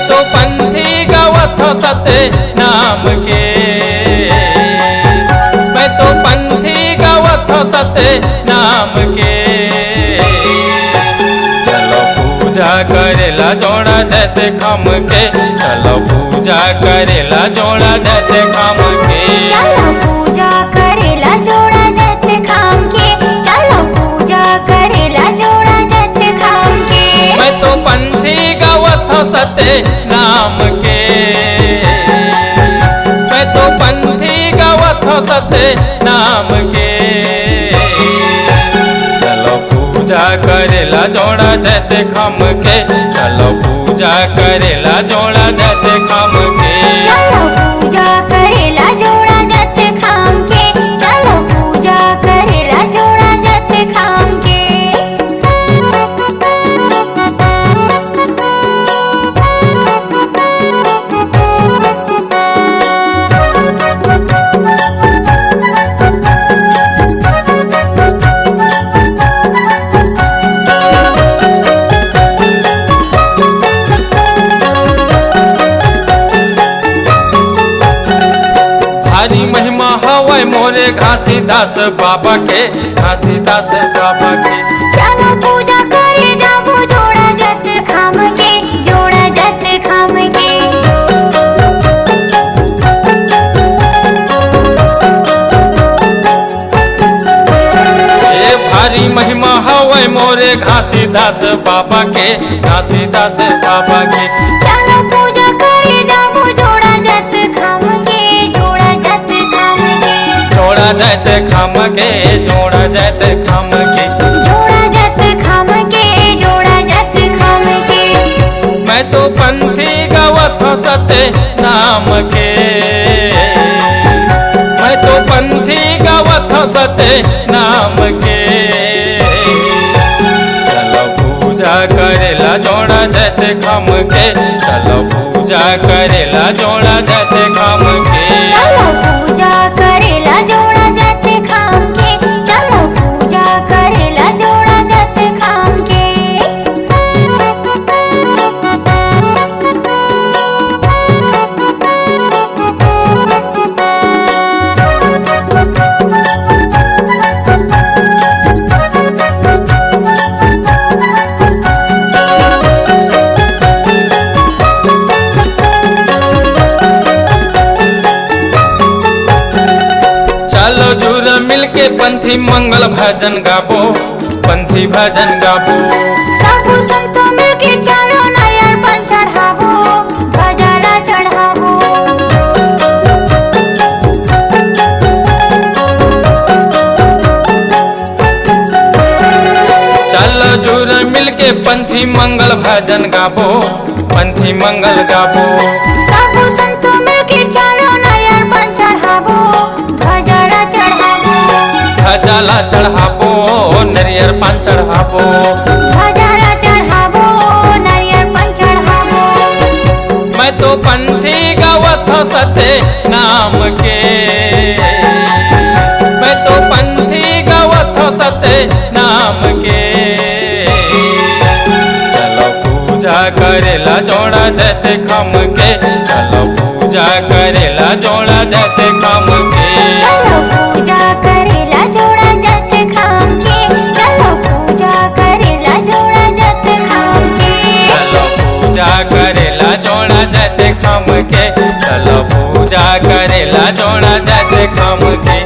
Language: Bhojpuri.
तो पंथी गावत हो सत्य नाम के, मैं तो पंथी गावत हो सत्य नाम के। चलो पूजा करेला जोड़ा जैते खम के, चलो पूजा करेला जोड़ा जैते खम के। चलो पूजा करेला जोड़ा जैते खाम के, चलो पूजा करेला जोड़ा जैते खाम के। मैं तो पंथी गावत हो सत्य नाम के, मैं तो पंथी गावत हो सत्य नाम के। चलो पूजा करेला जोड़ा जैते खम के, चलो पूजा करेला जोड़ा जैते खम के। चलो पूजा करेला जोड़ा जैते खाम के, चलो पूजा करेला जोड़ा जैते खाम के। भारी महिमा हवै मोरे घासीदास बाबा के, घासीदास बाबा के। चलो पूजा करे जाबो जोड़ा जैते खाम के, जोड़ा जैते खाम के। ए भारी महिमा हवै मोरे घासीदास बाबा के, घासीदास बाबा के। चलो पूजा करे जाबो जोड़ा जैते खाम के, जोड़ा जैते खाम के। जोड़ा जैते खम के, जोड़ा जैते खम के। जोड़ा जैते खाम के, जोड़ा जैते खाम के। मैं तो पंथी गावत हो सत्य नाम के, मैं तो पंथी गावत हो सत्य नाम के। चलो पूजा करेला जोड़ा जैते खम के, चलो पूजा करेला जोड़ा जैते खम के। चलो पूजा करेला जोड़ा जैते खाम के, चलो पूजा करेला जोड़ा जैते खाम के। चलो जुर मिलके पंथी मंगल भजन गाबो, पंथी भजन गाबो। सबु संतो मिलके चलो नारियल पान चढ़ाबो, ध्वजाला चढ़ाबो। चलो जुर मिलके पंथी मंगल भजन गाबो, पंथी मंगल गाबो। सबु संतो मिलके चलो नारियल पान चढ़ाबो, ध्वजाला चढ़ाबो। ध्वजाला चढ़ाबो, नरियर पान चढ़ाबो। ध्वजाला चढ़ाबो, नारियल पान चढ़ाबो। मैं तो पंथी गावत हो सत्य नाम के, मैं तो पंथी गावत हो सत्य नाम के। चलो पूजा करेला जोड़ा जैते खम के, चलो पूजा करेला जोड़ा जैते खम के। चलो पूजा करेला जोड़ा जैते खाम के, चलो पूजा करेला जोड़ा जैते खाम के। चलो पूजा करेला जोड़ा जैते खम के, चलो पूजा करेला जोड़ा जैते खम के।